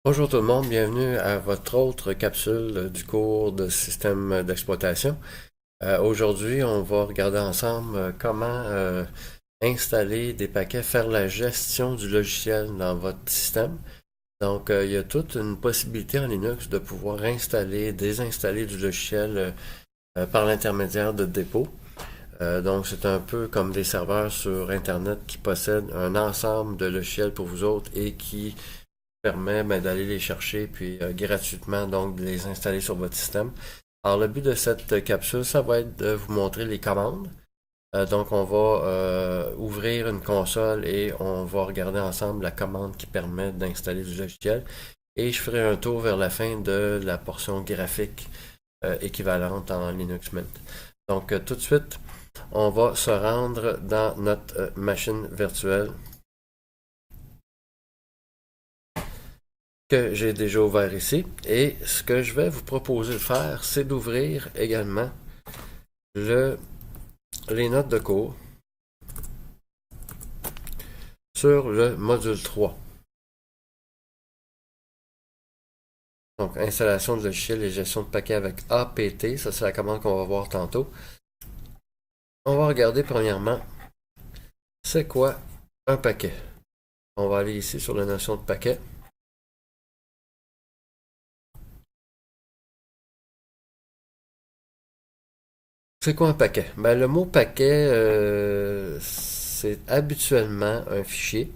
Bonjour tout le monde, bienvenue à votre autre capsule du cours de système d'exploitation. Aujourd'hui, on va regarder ensemble comment installer des paquets, faire la gestion du logiciel dans votre système. Donc, il y a toute une possibilité en Linux de pouvoir installer, désinstaller du logiciel par l'intermédiaire de dépôts. Donc, c'est un peu comme des serveurs sur Internet qui possèdent un ensemble de logiciels pour vous autres et qui permet d'aller les chercher puis gratuitement donc de les installer sur votre système. Alors le but de cette capsule, ça va être de vous montrer les commandes. Donc on va ouvrir une console et on va regarder ensemble la commande qui permet d'installer du logiciel. Et je ferai un tour vers la fin de la portion graphique équivalente en Linux Mint. Donc tout de suite, on va se rendre dans notre machine virtuelle que j'ai déjà ouvert ici. Et ce que je vais vous proposer de faire, c'est d'ouvrir également les notes de cours sur le module 3. Donc, installation de logiciel et gestion de paquets avec APT. Ça, c'est la commande qu'on va voir tantôt. On va regarder premièrement, c'est quoi un paquet. On va aller ici sur la notion de paquet. C'est quoi un paquet? Ben, le mot paquet, c'est habituellement un fichier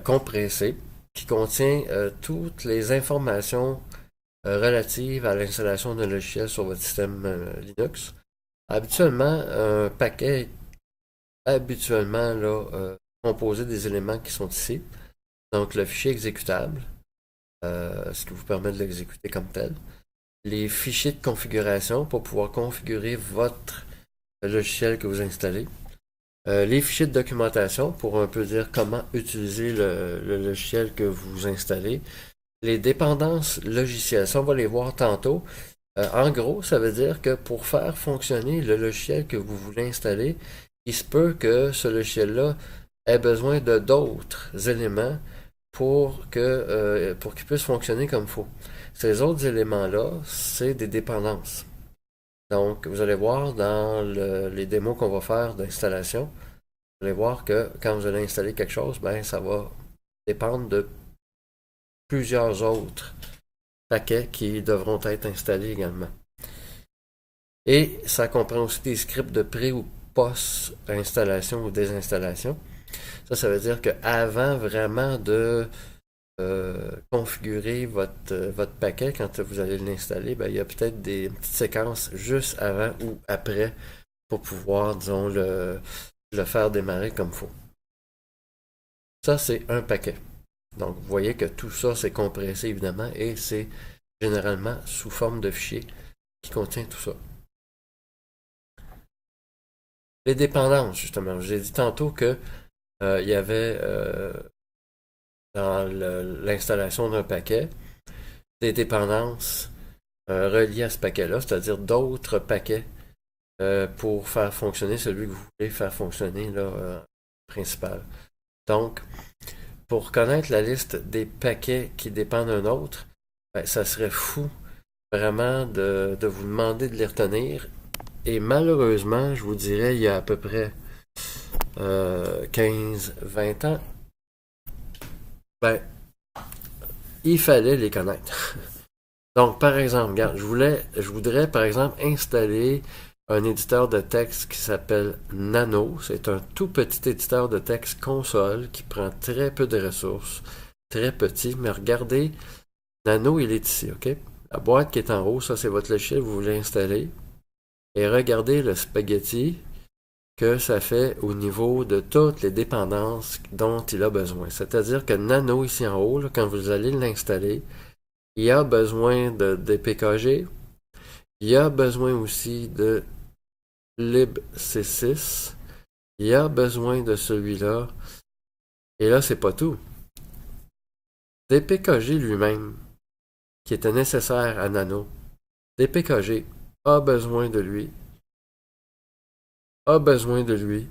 compressé qui contient toutes les informations relatives à l'installation d'un logiciel sur votre système Linux. Habituellement, un paquet est habituellement là, composé des éléments qui sont ici. Donc le fichier exécutable, ce qui vous permet de l'exécuter comme tel. Les fichiers de configuration pour pouvoir configurer votre logiciel que vous installez. Les fichiers de documentation pour un peu dire comment utiliser le logiciel que vous installez. Les dépendances logicielles, ça on va les voir tantôt. En gros, ça veut dire que pour faire fonctionner le logiciel que vous voulez installer, il se peut que ce logiciel-là ait besoin de d'autres éléments pour qu'il puisse fonctionner comme il faut. Ces autres éléments-là, c'est des dépendances. Donc, vous allez voir dans les démos qu'on va faire d'installation, vous allez voir que quand vous allez installer quelque chose, ben ça va dépendre de plusieurs autres paquets qui devront être installés également. Et ça comprend aussi des scripts de pré ou post-installation ou désinstallation. Ça veut dire qu'avant vraiment de configurer votre paquet, quand vous allez l'installer, ben, il y a peut-être des petites séquences juste avant ou après pour pouvoir, disons, le faire démarrer comme il faut. Ça, c'est un paquet. Donc, vous voyez que tout ça, c'est compressé, évidemment, et c'est généralement sous forme de fichier qui contient tout ça. Les dépendances, justement. J'ai dit tantôt que il y avait dans l'installation d'un paquet des dépendances reliées à ce paquet-là, c'est-à-dire d'autres paquets pour faire fonctionner celui que vous voulez faire fonctionner là, principal. Donc, pour connaître la liste des paquets qui dépendent d'un autre, ben, ça serait fou vraiment de vous demander de les retenir. Et malheureusement, je vous dirais, il y a à peu près 15-20 ans, ben, il fallait les connaître. Donc, par exemple, regarde, je voudrais, par exemple, installer un éditeur de texte qui s'appelle Nano. C'est un tout petit éditeur de texte console qui prend très peu de ressources, très petit. Mais regardez, Nano, il est ici, OK? La boîte qui est en haut, ça, c'est votre logiciel que vous voulez installer. Et regardez le spaghetti que ça fait au niveau de toutes les dépendances dont il a besoin. C'est-à-dire que Nano, ici en haut, là, quand vous allez l'installer, il y a besoin de DPKG, il y a besoin aussi de libc6, il y a besoin de celui-là, et là, c'est pas tout. DPKG lui-même, qui était nécessaire à Nano, DPKG a besoin de lui, a besoin de lui,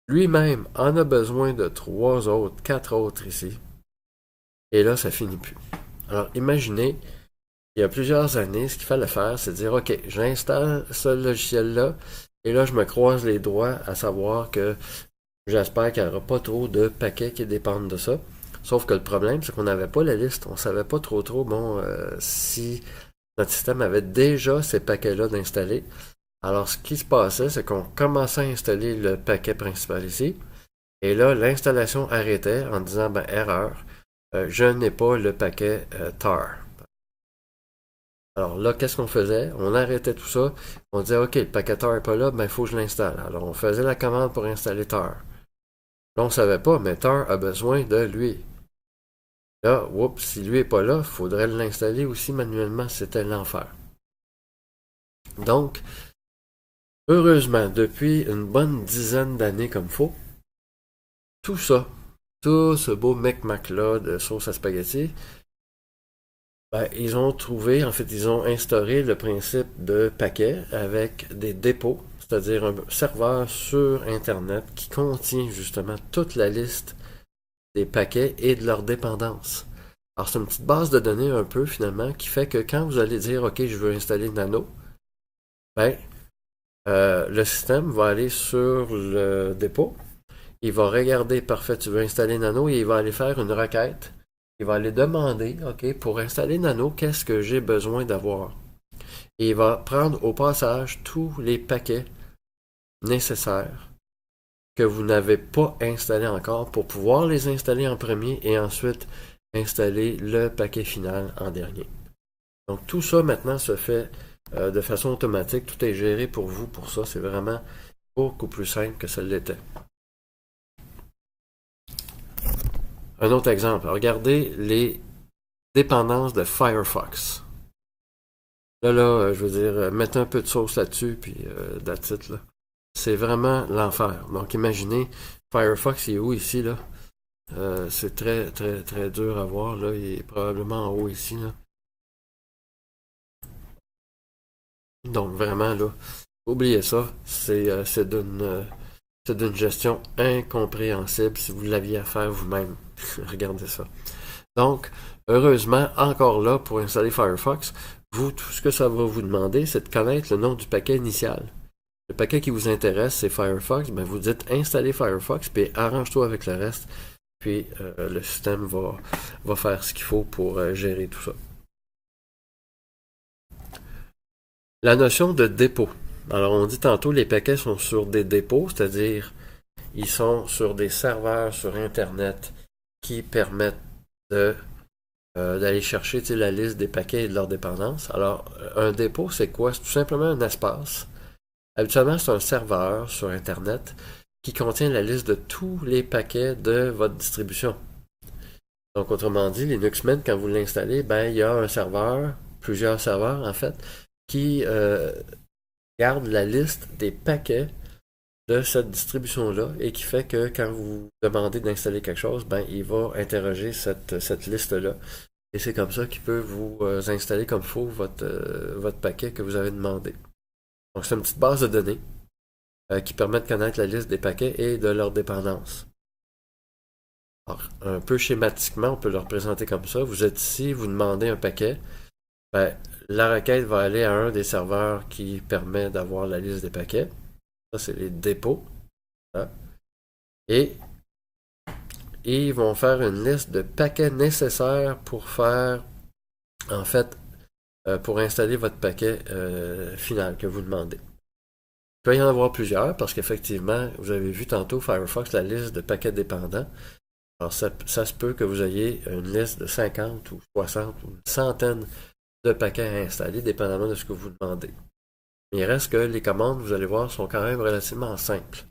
lui-même en a besoin de 3 autres, 4 autres ici. Et là, ça finit plus. Alors, imaginez, il y a plusieurs années, ce qu'il fallait faire, c'est dire, OK, j'installe ce logiciel-là, et là, je me croise les doigts à savoir que j'espère qu'il n'y aura pas trop de paquets qui dépendent de ça. Sauf que le problème, c'est qu'on n'avait pas la liste. On ne savait pas trop, bon, si notre système avait déjà ces paquets-là d'installer. Alors, ce qui se passait, c'est qu'on commençait à installer le paquet principal ici. Et là, l'installation arrêtait en disant, ben, erreur, je n'ai pas le paquet tar. Alors là, qu'est-ce qu'on faisait? On arrêtait tout ça. On disait, OK, le paquet tar n'est pas là, ben, il faut que je l'installe. Alors, on faisait la commande pour installer tar. Là, on ne savait pas, mais tar a besoin de lui. Là, oups, si lui n'est pas là, il faudrait l'installer aussi manuellement. C'était l'enfer. Donc, heureusement, depuis une bonne dizaine d'années comme faut, tout ça, tout ce beau mec-mac-là de sauce à spaghetti, ben, ils ont trouvé, en fait, ils ont instauré le principe de paquet avec des dépôts, c'est-à-dire un serveur sur Internet qui contient justement toute la liste des paquets et de leurs dépendances. Alors, c'est une petite base de données un peu, finalement, qui fait que quand vous allez dire, OK, je veux installer Nano, ben, le système va aller sur le dépôt, il va regarder, parfait, tu veux installer Nano, et il va aller faire une requête. Il va aller demander, OK, pour installer Nano, qu'est-ce que j'ai besoin d'avoir? Et il va prendre au passage tous les paquets nécessaires que vous n'avez pas installés encore pour pouvoir les installer en premier et ensuite installer le paquet final en dernier. Donc tout ça maintenant se fait de façon automatique, tout est géré pour vous pour ça, c'est vraiment beaucoup plus simple que ça l'était. Un autre exemple, regardez les dépendances de Firefox. Là, je veux dire, mettez un peu de sauce là-dessus, puis that's it, là. C'est vraiment l'enfer. Donc imaginez, Firefox il est où ici, là? C'est très, très, très dur à voir, là. Il est probablement en haut ici, là. Donc vraiment, là, oubliez ça. C'est d'une gestion incompréhensible si vous l'aviez à faire vous-même. Regardez ça. Donc, heureusement, encore là, pour installer Firefox, vous, tout ce que ça va vous demander, c'est de connaître le nom du paquet initial. Le paquet qui vous intéresse, c'est Firefox. Ben, vous dites installer Firefox, puis arrange-toi avec le reste. Puis le système va faire ce qu'il faut pour gérer tout ça. La notion de dépôt. Alors, on dit tantôt, les paquets sont sur des dépôts, c'est-à-dire ils sont sur des serveurs sur Internet qui permettent d'aller chercher la liste des paquets et de leurs dépendances. Alors, un dépôt, c'est quoi? C'est tout simplement un espace. Habituellement, c'est un serveur sur Internet qui contient la liste de tous les paquets de votre distribution. Donc, autrement dit, Linux Mint, quand vous l'installez, ben, il y a un serveur, plusieurs serveurs en fait, qui garde la liste des paquets de cette distribution-là et qui fait que quand vous demandez d'installer quelque chose, ben, il va interroger cette liste-là. Et c'est comme ça qu'il peut vous installer comme il faut votre paquet que vous avez demandé. Donc, c'est une petite base de données qui permet de connaître la liste des paquets et de leurs dépendances. Alors, un peu schématiquement, on peut le représenter comme ça. Vous êtes ici, vous demandez un paquet. Ben, la requête va aller à un des serveurs qui permet d'avoir la liste des paquets. Ça, c'est les dépôts. Hein? Et ils vont faire une liste de paquets nécessaires pour faire, en fait, pour installer votre paquet final que vous demandez. Il peut y en avoir plusieurs parce qu'effectivement, vous avez vu tantôt Firefox, la liste de paquets dépendants. Alors, ça se peut que vous ayez une liste de 50 ou 60 ou une centaine de paquets à installer, dépendamment de ce que vous demandez. Mais il reste que les commandes, vous allez voir, sont quand même relativement simples.